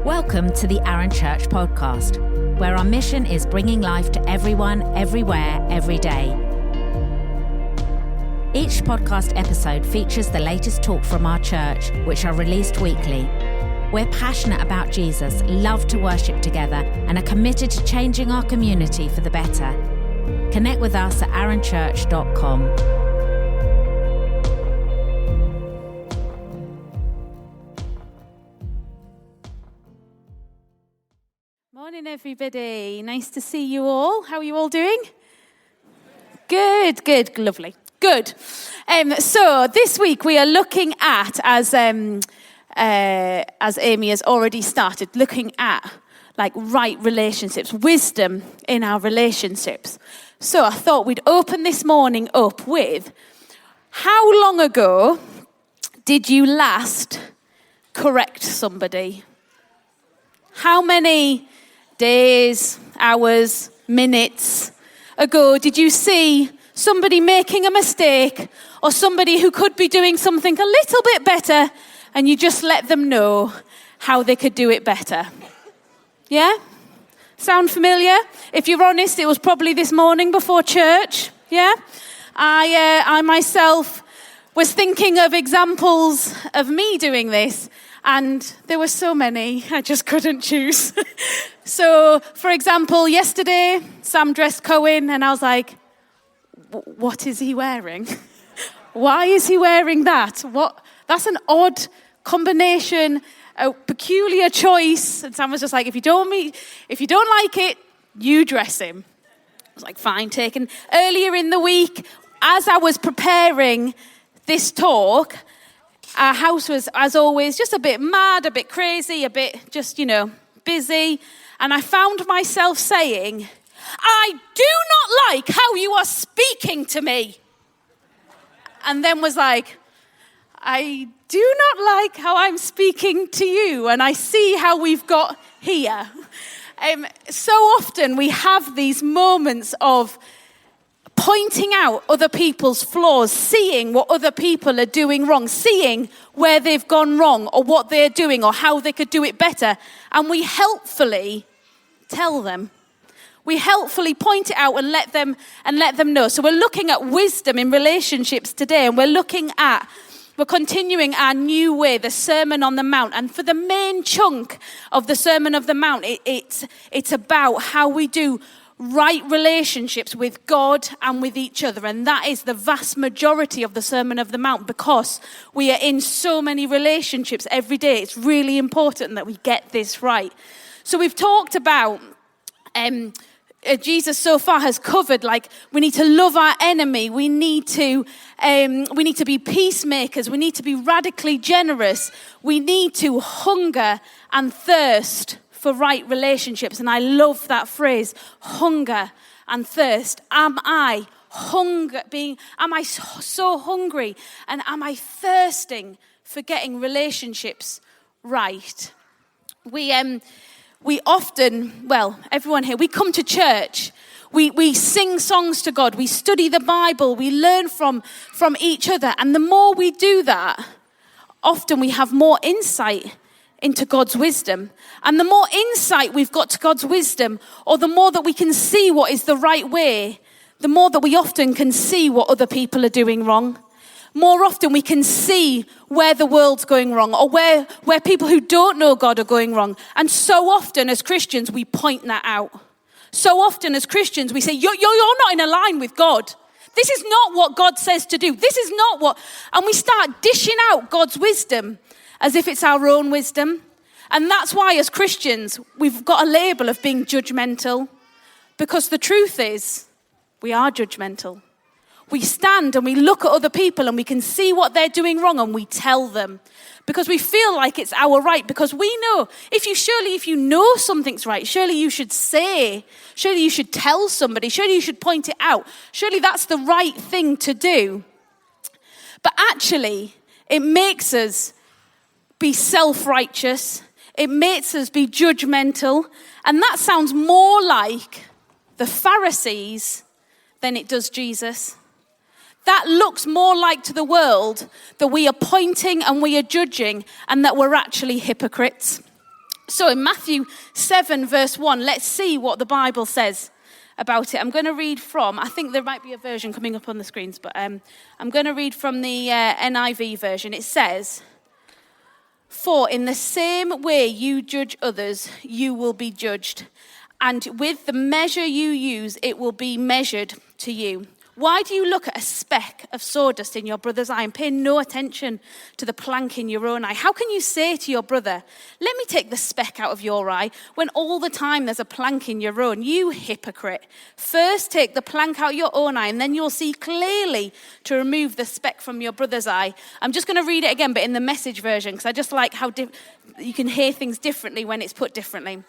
Welcome to the Arun Church podcast, where our mission is bringing life to everyone, everywhere, every day. Each podcast episode features the latest talk from our church, which are released weekly. We're passionate about Jesus, love to worship together, and are committed to changing our community for the better. Connect with us at arunchurch.com. Morning, everybody. Nice to see you all. How are you all doing? Good, lovely. Good. So this week we are looking at, as Amy has already started, looking at like right relationships, wisdom in our relationships. So I thought we'd open this morning up with, how long ago did you last correct somebody? How many days, hours, minutes ago did you see somebody making a mistake or somebody who could be doing something a little bit better and you just let them know how they could do it better? Yeah? Sound familiar? If you're honest, it was probably this morning before church. Yeah? I myself was thinking of examples of me doing this, and there were so many, I just couldn't choose. So, for example, yesterday, Sam dressed Cohen, and I was like, what is he wearing? Why is he wearing that? That's an odd combination, a peculiar choice. And Sam was just like, if you don't like it, you dress him. I was like, fine, taken. Earlier in the week, as I was preparing this talk, our house was, as always, just a bit mad, a bit crazy, a bit just, busy. And I found myself saying, I do not like how you are speaking to me. And then was like, I do not like how I'm speaking to you. And I see how we've got here. So often we have these moments of pointing out other people's flaws, seeing what other people are doing wrong, seeing where they've gone wrong or what they're doing or how they could do it better. And we helpfully tell them. We helpfully point it out and let them know. So we're looking at wisdom in relationships today, and we're continuing our new way, the Sermon on the Mount. And for the main chunk of the Sermon on the Mount, it's about how we do right relationships with God and with each other. And that is the vast majority of the Sermon on the Mount, because we are in so many relationships every day. It's really important that we get this right. So we've talked about, Jesus so far has covered, like, we need to love our enemy. We need to be peacemakers. We need to be radically generous. We need to hunger and thirst for right relationships. And I love that phrase, hunger and thirst. Am I so hungry, and am I thirsting for getting relationships right? We often, everyone here, we come to church. We sing songs to God. We study the Bible. We learn from each other. And the more we do that, often we have more insight into God's wisdom. And the more insight we've got to God's wisdom, or the more that we can see what is the right way, the more that we often can see what other people are doing wrong. More often we can see where the world's going wrong, or where people who don't know God are going wrong. And so often as Christians, we point that out. So often as Christians, we say, you're not in a line with God. This is not what God says to do. This is not what... And we start dishing out God's wisdom as if it's our own wisdom. And that's why as Christians, we've got a label of being judgmental. Because the truth is, we are judgmental. We stand and we look at other people and we can see what they're doing wrong, and we tell them. Because we feel like it's our right. Because we know, if you know something's right, surely you should say, surely you should tell somebody, surely you should point it out. Surely that's the right thing to do. But actually, it makes us be self-righteous. It makes us be judgmental. And that sounds more like the Pharisees than it does Jesus. That looks more like to the world that we are pointing and we are judging, and that we're actually hypocrites. So in Matthew 7 verse 1, let's see what the Bible says about it. I'm going to read from, I think there might be a version coming up on the screens, but I'm going to read from the NIV version. It says, "For in the same way you judge others, you will be judged. And with the measure you use, it will be measured to you. Why do you look at a speck of sawdust in your brother's eye and pay no attention to the plank in your own eye? How can you say to your brother, 'Let me take the speck out of your eye,' when all the time there's a plank in your own? You hypocrite. First take the plank out of your own eye, and then you'll see clearly to remove the speck from your brother's eye." I'm just going to read it again, but in the Message version, because I just like how you can hear things differently when it's put differently.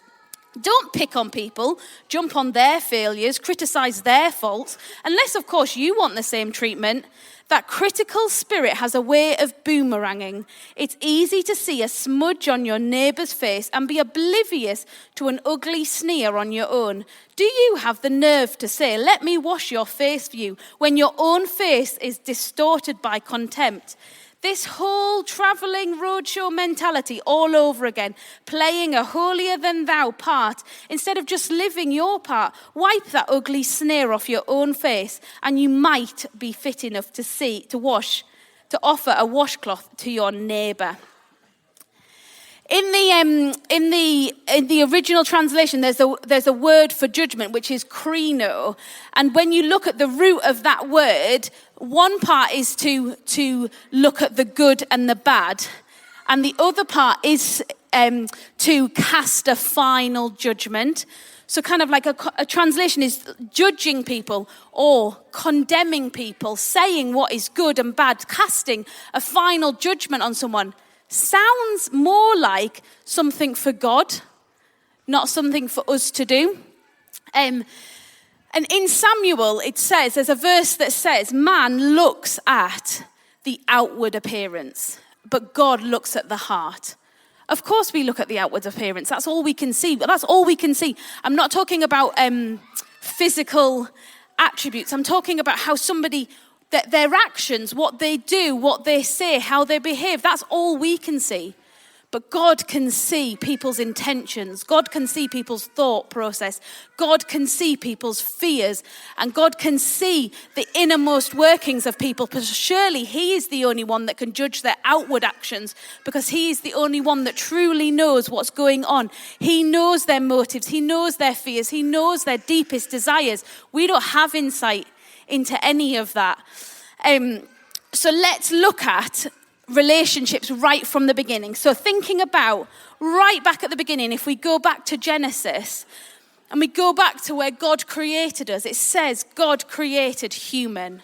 "Don't pick on people, jump on their failures, criticize their faults, unless, of course, you want the same treatment. That critical spirit has a way of boomeranging. It's easy to see a smudge on your neighbor's face and be oblivious to an ugly sneer on your own. Do you have the nerve to say, 'Let me wash your face for you,' when your own face is distorted by contempt? This whole traveling roadshow mentality all over again, playing a holier-than-thou part instead of just living your part. Wipe that ugly sneer off your own face, and you might be fit enough to offer a washcloth to your neighbor." In the original translation, there's a word for judgment, which is krino. And when you look at the root of that word, one part is to look at the good and the bad, and the other part is to cast a final judgment. So kind of like a translation is judging people or condemning people, saying what is good and bad, casting a final judgment on someone. Sounds more like something for God, not something for us to do. And in Samuel, it says, there's a verse that says, "Man looks at the outward appearance, but God looks at the heart." Of course we look at the outward appearance. That's all we can see. But that's all we can see. I'm not talking about physical attributes. I'm talking about how somebody, their actions, what they do, what they say, how they behave. That's all we can see. But God can see people's intentions. God can see people's thought process. God can see people's fears. And God can see the innermost workings of people. Because surely He is the only one that can judge their outward actions. Because He is the only one that truly knows what's going on. He knows their motives. He knows their fears. He knows their deepest desires. We don't have insight into any of that. So let's look at relationships right from the beginning. So thinking about right back at the beginning, if we go back to Genesis and we go back to where God created us, it says God created human.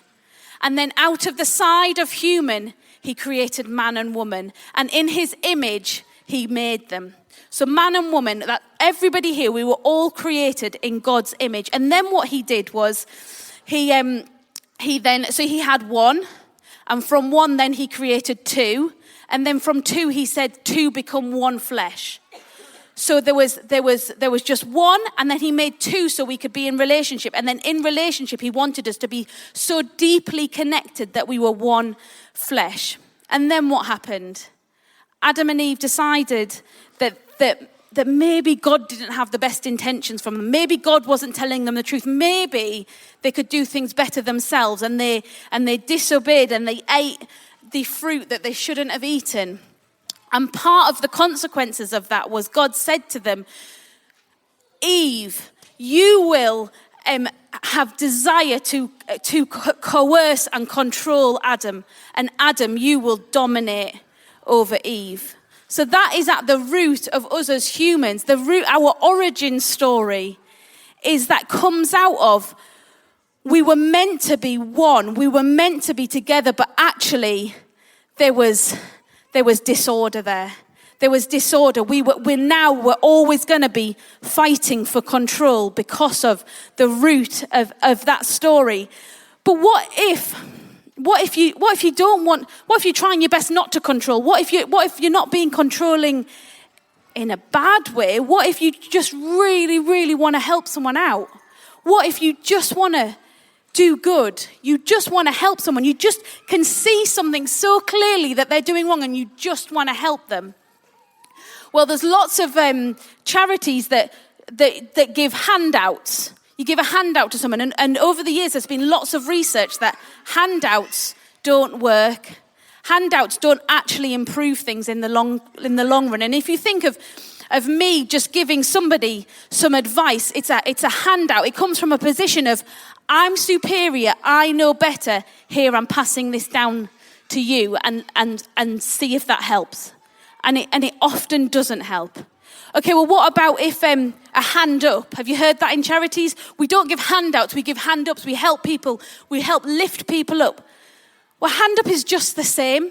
And then out of the side of human, He created man and woman. And in His image, He made them. So man and woman, that everybody here, we were all created in God's image. And then what He did was, He had one. And from one, then He created two. And then from two, He said, two become one flesh. So there was just one, and then He made two so we could be in relationship. And then in relationship, He wanted us to be so deeply connected that we were one flesh. And then what happened? Adam and Eve decided that maybe God didn't have the best intentions from them. Maybe God wasn't telling them the truth. Maybe they could do things better themselves, and they disobeyed and they ate the fruit that they shouldn't have eaten. And part of the consequences of that was God said to them, "Eve, you will have desire to coerce and control Adam, and Adam, you will dominate over Eve." So that is at the root of us as humans. Our origin story is that comes out of, we were meant to be one. We were meant to be together, but actually there was disorder there. There was disorder. We're always going to be fighting for control because of the root of that story. But what if you're trying your best not to control? What if you're not being controlling in a bad way? What if you just really, really want to help someone out? What if you just want to do good? You just want to help someone. You just can see something so clearly that they're doing wrong and you just want to help them. Well, there's lots of charities that give handouts. You give a handout to someone, and over the years there's been lots of research that handouts don't work. Handouts don't actually improve things in the long run. And if you think of me just giving somebody some advice, it's a handout. It comes from a position of, I'm superior, I know better. Here, I'm passing this down to you, and see if that helps. And it often doesn't help. Okay, well, what about if a hand up? Have you heard that in charities? We don't give handouts, we give hand ups. We help people, we help lift people up. Well, hand up is just the same.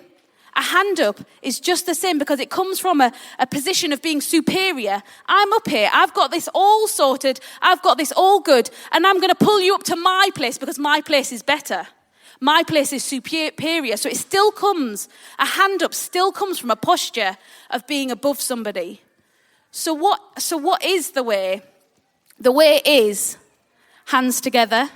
A hand up is just the same because it comes from a position of being superior. I'm up here, I've got this all sorted, I've got this all good, and I'm going to pull you up to my place because my place is better. My place is superior. So it still comes, a hand up still comes from a posture of being above somebody. So what is the way? The way is hands together.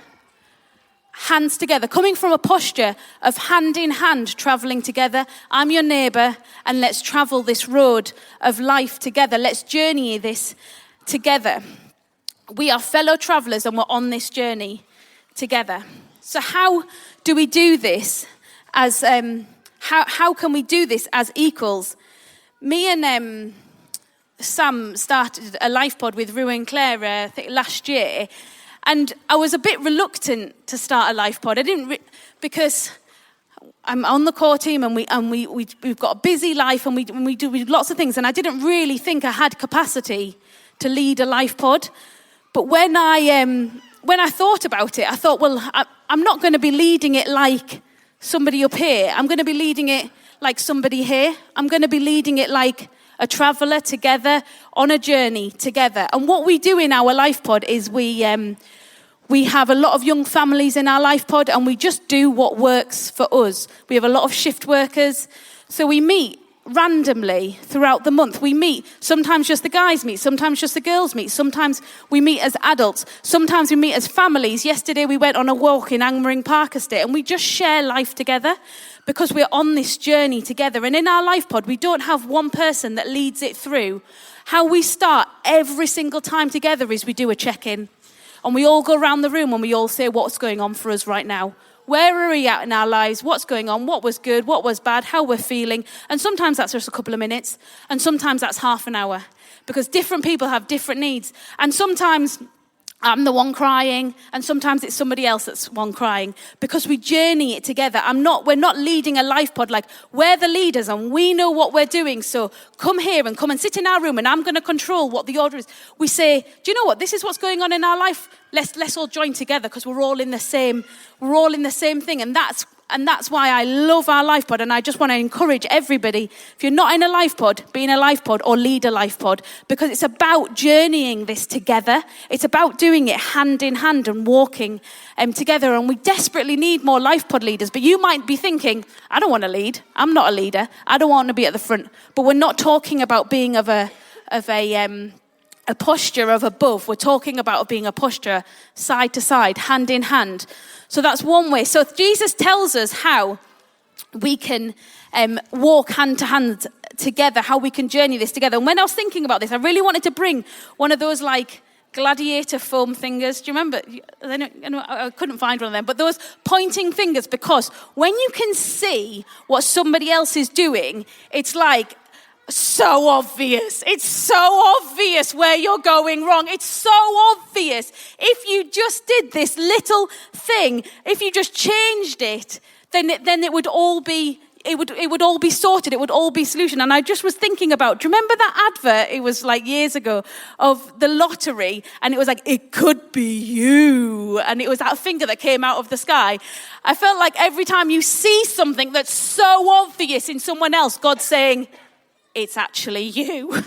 Hands together, coming from a posture of hand in hand, traveling together. I'm your neighbor, and let's travel this road of life together. Let's journey this together. We are fellow travelers, and we're on this journey together. So how do we do this as, how can we do this as equals? Me and Sam started a life pod with Rue and Claire, I think last year. And I was a bit reluctant to start a life pod. I didn't, because I'm on the core team and we've got a busy life and we do lots of things. And I didn't really think I had capacity to lead a life pod. But when I thought about it, I thought, well, I'm not going to be leading it like somebody up here. I'm going to be leading it like somebody here. I'm going to be leading it like a traveller together on a journey together. And what we do in our life pod is we have a lot of young families in our life pod, and we just do what works for us. We have a lot of shift workers. So we meet randomly throughout the month. We meet, sometimes just the guys meet, sometimes just the girls meet, sometimes we meet as adults, sometimes we meet as families. Yesterday we went on a walk in Angmering Park Estate, and we just share life together because we're on this journey together. And in our life pod, we don't have one person that leads it through. How we start every single time together is we do a check-in, and we all go around the room and we all say what's going on for us right now. Where are we at in our lives? What's going on? What was good? What was bad? How we're feeling? And sometimes that's just a couple of minutes. And sometimes that's half an hour. Because different people have different needs. And sometimes I'm the one crying. And sometimes it's somebody else that's one crying. Because we journey it together. We're not leading a life pod like we're the leaders and we know what we're doing. So come here and come and sit in our room and I'm going to control what the order is. We say, do you know what? This is what's going on in our life. Let's all join together because we're all in the same thing. And that's why I love our life pod. And I just want to encourage everybody, if you're not in a life pod, be in a life pod or lead a life pod, because it's about journeying this together. It's about doing it hand in hand and walking together. And we desperately need more life pod leaders. But you might be thinking, I don't want to lead. I'm not a leader. I don't want to be at the front. But we're not talking about being of a posture of above. We're talking about being a posture side to side, hand in hand. So that's one way. So Jesus tells us how we can walk hand to hand together, how we can journey this together. And when I was thinking about this, I really wanted to bring one of those like gladiator foam fingers. Do you remember? I couldn't find one of them, but those pointing fingers, because when you can see what somebody else is doing, it's like, so obvious. It's so obvious where you're going wrong. It's so obvious. If you just did this little thing, if you just changed it, then it would all be sorted. It would all be solution. And I just was thinking about, do you remember that advert? It was like years ago of the lottery, and it was like, it could be you. And it was that finger that came out of the sky. I felt like every time you see something that's so obvious in someone else, God's saying, it's actually you.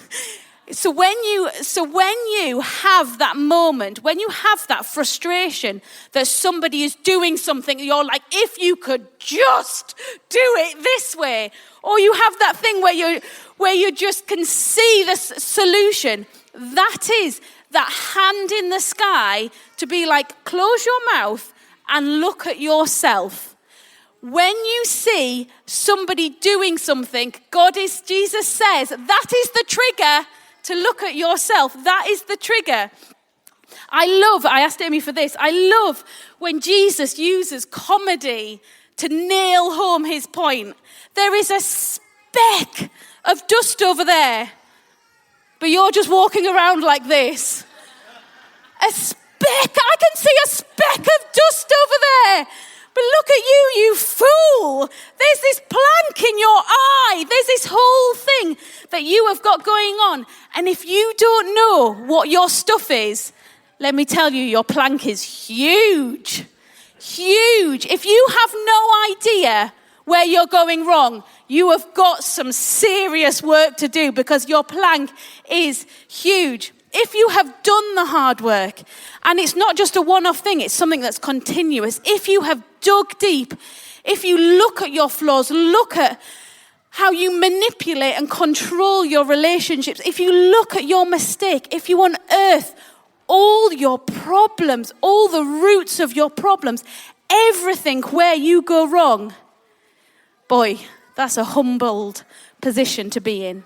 So when you have that moment, when you have that frustration that somebody is doing something, you're like, if you could just do it this way, or you have that thing where you just can see the solution, that is that hand in the sky to be like, close your mouth and look at yourself. When you see somebody doing something, Jesus says, that is the trigger to look at yourself. That is the trigger. I asked Amy for this, I love when Jesus uses comedy to nail home his point. There is a speck of dust over there, but you're just walking around like this. A speck, I can see a speck of dust over there. But look at you, you fool. There's this plank in your eye. There's this whole thing that you have got going on. And if you don't know what your stuff is, let me tell you, your plank is huge. Huge. If you have no idea where you're going wrong, you have got some serious work to do because your plank is huge. If you have done the hard work, and it's not just a one-off thing, it's something that's continuous. If you have dug deep, if you look at your flaws, look at how you manipulate and control your relationships, if you look at your mistake, if you unearth all your problems, all the roots of your problems, everything where you go wrong, boy, that's a humbled position to be in.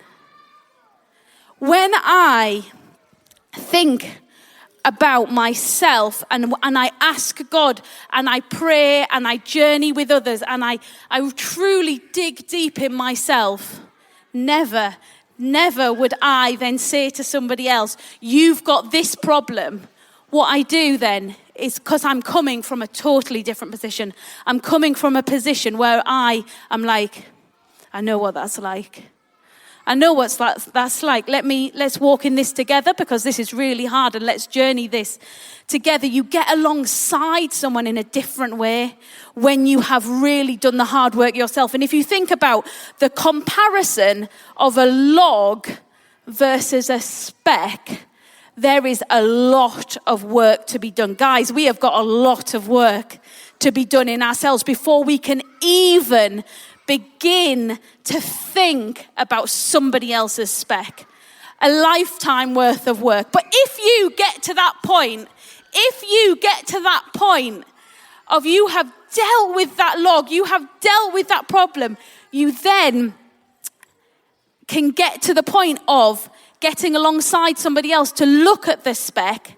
When I think about myself and I ask God and I pray and I journey with others and I truly dig deep in myself, never would I then say to somebody else, you've got this problem. What I do then is, because I'm coming from a totally different position, I'm coming from a position where I am like, I know what that's like. I know what that's like. Let's walk in this together because this is really hard and let's journey this together. You get alongside someone in a different way when you have really done the hard work yourself. And if you think about the comparison of a log versus a speck, there is a lot of work to be done. Guys, we have got a lot of work to be done in ourselves before we can even begin to think about somebody else's speck. A lifetime worth of work. But if you get to that point of you have dealt with that log, you have dealt with that problem, you then can get to the point of getting alongside somebody else to look at the speck,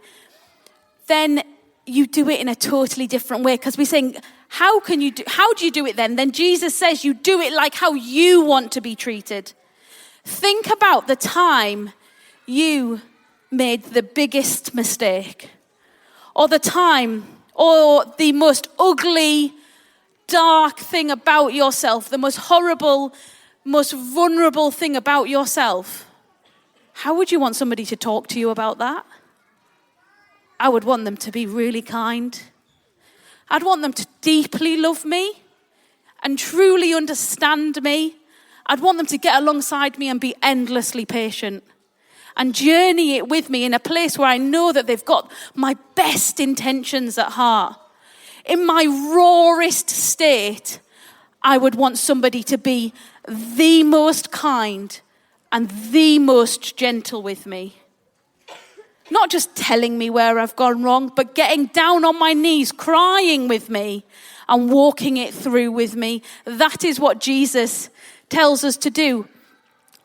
then you do it in a totally different way. Because we're saying, how do you do it then? Then Jesus says you do it like how you want to be treated. Think about the time you made the biggest mistake, or the time, or the most ugly, dark thing about yourself, the most horrible, most vulnerable thing about yourself. How would you want somebody to talk to you about that? I would want them to be really kind. I'd want them to deeply love me and truly understand me. I'd want them to get alongside me and be endlessly patient and journey it with me in a place where I know that they've got my best intentions at heart. In my rawest state, I would want somebody to be the most kind and the most gentle with me. Not just telling me where I've gone wrong, but getting down on my knees, crying with me and walking it through with me. That is what Jesus tells us to do.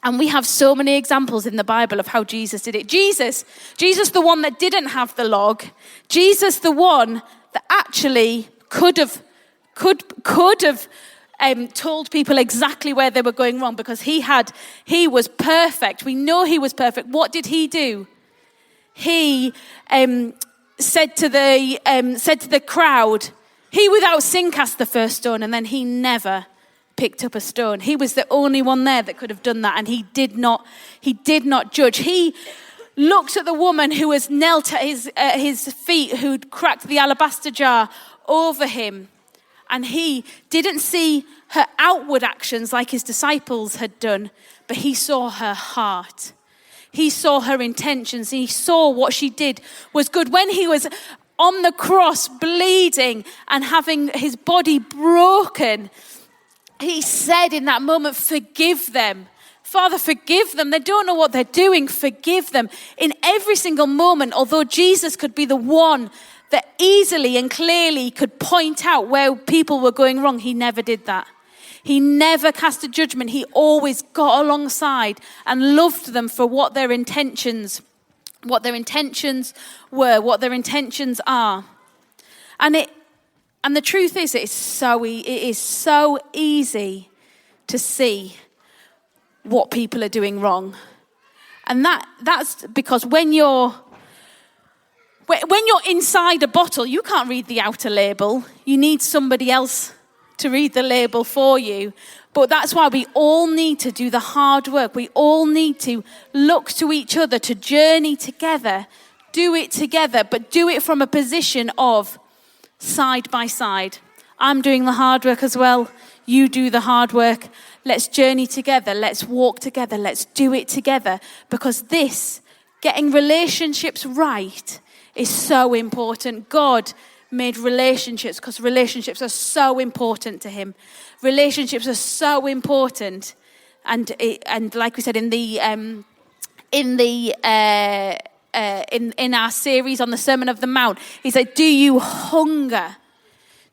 And we have so many examples in the Bible of how Jesus did it. Jesus, the one that didn't have the log. Jesus, the one that actually could have told people exactly where they were going wrong because he was perfect. We know he was perfect. What did he do? He said to the crowd, he without sin cast the first stone, and then he never picked up a stone. He was the only one there that could have done that, and he did not judge. He looked at the woman who was knelt at his feet, who'd cracked the alabaster jar over him, and he didn't see her outward actions like his disciples had done, but he saw her heart. He saw her intentions. He saw what she did was good. When he was on the cross bleeding and having his body broken, he said in that moment, forgive them. Father, forgive them. They don't know what they're doing. Forgive them. In every single moment, although Jesus could be the one that easily and clearly could point out where people were going wrong. He never did that. He never cast a judgment. He always got alongside and loved them for what their intentions were, what their intentions are. And the truth is, it is so easy to see what people are doing wrong. And that's because when you're inside a bottle, you can't read the outer label. You need somebody else to read the label for you. But that's why we all need to do the hard work. We all need to look to each other, to journey together, do it together, but do it from a position of side by side. I'm doing the hard work as well. You do the hard work. Let's journey together. Let's walk together. Let's do it together. Because getting relationships right is so important. God made relationships because relationships are so important to him. Relationships are so important. And like we said in our series on the Sermon of the Mount, he said, do you hunger?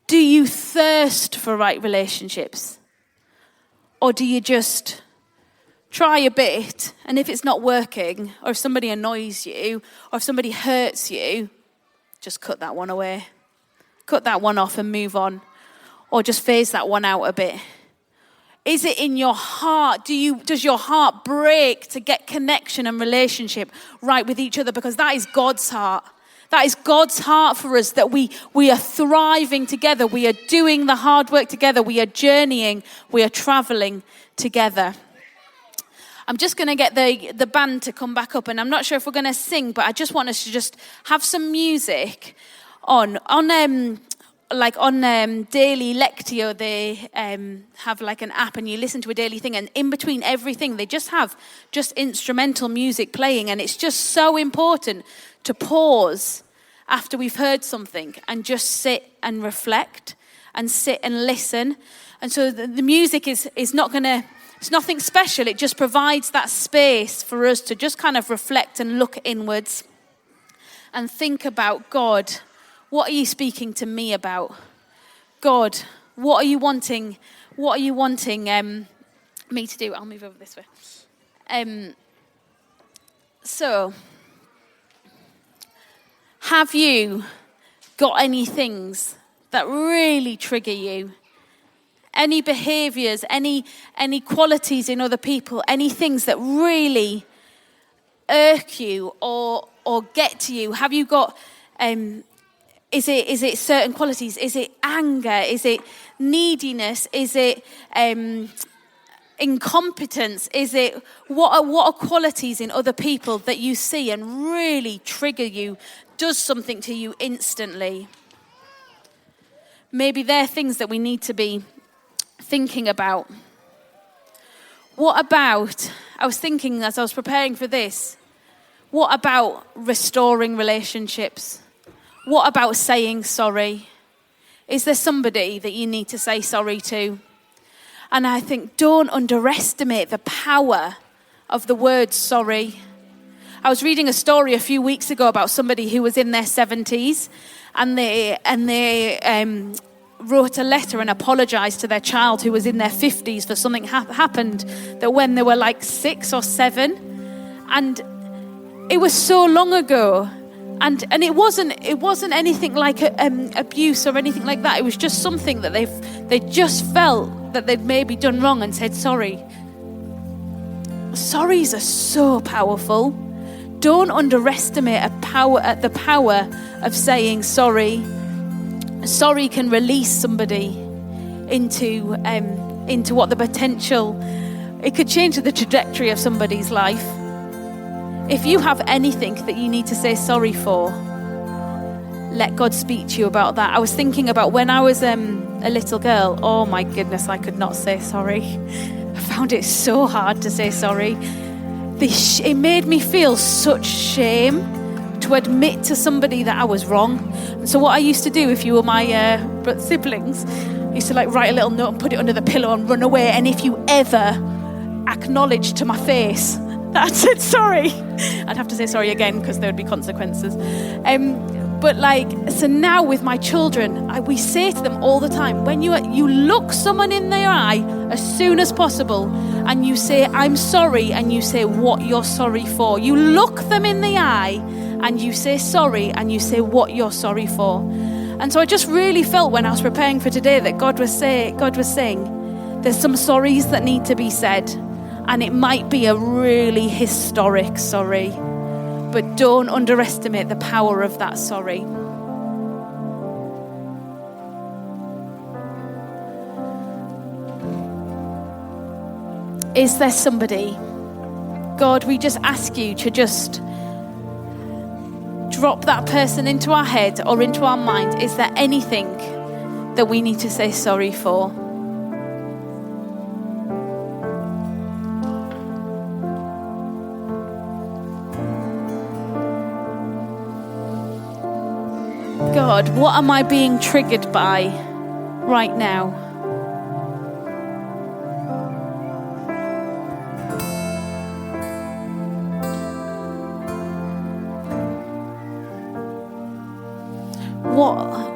Do you thirst for right relationships? Or do you just try a bit, and if it's not working, or if somebody annoys you, or if somebody hurts you, just cut that one away. Cut that one off and move on. Or just phase that one out a bit. Is it in your heart? Does your heart break to get connection and relationship right with each other? Because that is God's heart. That is God's heart for us, that we are thriving together. We are doing the hard work together. We are journeying. We are traveling together. I'm just going to get the band to come back up, and I'm not sure if we're going to sing, but I just want us to just have some music on Daily Lectio. They have like an app, and you listen to a daily thing, and in between everything they just have just instrumental music playing, and it's just so important to pause after we've heard something and just sit and reflect and sit and listen. And so the music is not going to, it's nothing special. It just provides that space for us to just kind of reflect and look inwards and think about, God, what are you speaking to me about? God, what are you wanting me to do? I'll move over this way. So, have you got any things that really trigger you? Any behaviors, any qualities in other people, any things that really irk you or get to you? Have you got, is it certain qualities? Is it anger? Is it neediness? Is it incompetence? Is it, what are qualities in other people that you see and really trigger you, does something to you instantly? Maybe they're things that we need to be thinking about. What about, I was thinking as I was preparing for this, what about restoring relationships? What about saying sorry? Is there somebody that you need to say sorry to? And I think, don't underestimate the power of the word sorry. I was reading a story a few weeks ago about somebody who was in their 70s, and they wrote a letter and apologized to their child who was in their 50s for something happened that when they were like 6 or 7, and it was so long ago, and it wasn't anything like abuse or anything like that. It was just something that they just felt that they'd maybe done wrong and said sorry. Sorries are so powerful. Don't underestimate the power of saying sorry. Sorry can release somebody into what the potential, it could change the trajectory of somebody's life. If you have anything that you need to say sorry for, let God speak to you about that. I was thinking about when I was a little girl. Oh my goodness, I could not say sorry. I found it so hard to say sorry. It made me feel such shame to admit to somebody that I was wrong. And so what I used to do, if you were my siblings, I used to like write a little note and put it under the pillow and run away. And if you ever acknowledged to my face that I said sorry, I'd have to say sorry again because there would be consequences. But so now with my children, we say to them all the time, when you look someone in their eye as soon as possible and you say, I'm sorry, and you say what you're sorry for. You look them in the eye and you say sorry and you say what you're sorry for. And so I just really felt when I was preparing for today that God was saying, there's some sorries that need to be said. And it might be a really historic sorry. But don't underestimate the power of that sorry. Is there somebody? God, we just ask you to just drop that person into our head or into our mind. Is there anything that we need to say sorry for? God, what am I being triggered by right now?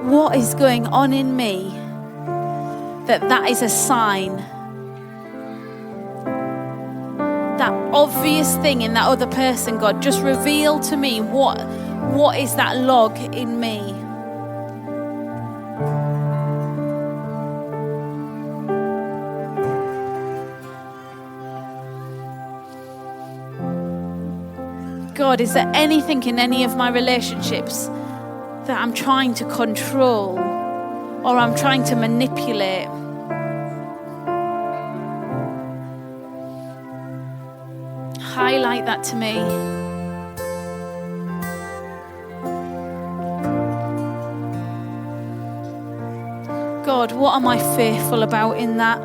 What is going on in me that is a sign? That obvious thing in that other person, God, just reveal to me what is that log in me? God, is there anything in any of my relationships that I'm trying to control or I'm trying to manipulate? Highlight that to me. God, what am I fearful about in that?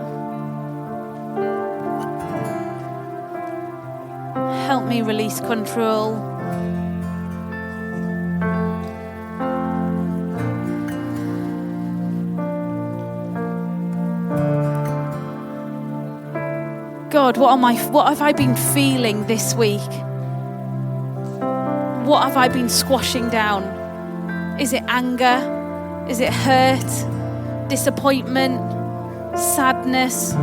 Help me release control. God, what have I been feeling this week? What have I been squashing down? Is it anger? Is it hurt? Disappointment? Sadness?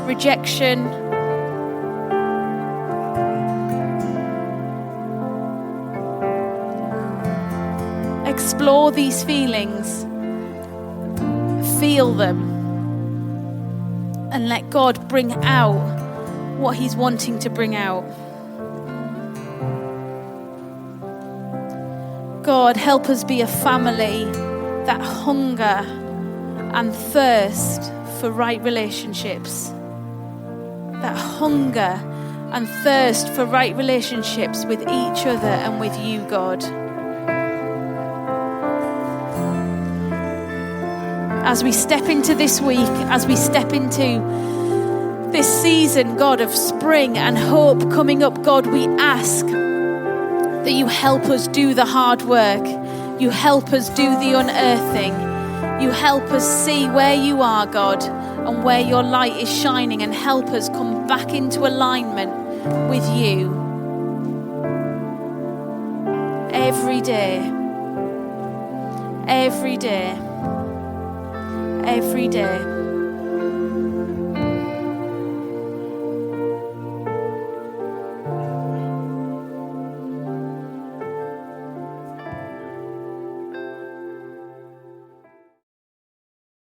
Rejection? Explore these feelings. Feel them. And let God bring out what He's wanting to bring out. God, help us be a family that hunger and thirst for right relationships. That hunger and thirst for right relationships with each other and with you, God. As we step into this week, as we step into this season, God, of spring and hope coming up, God, we ask that you help us do the hard work. You help us do the unearthing. You help us see where you are, God, and where your light is shining, and help us come back into alignment with you. Every day. Every day. Every day.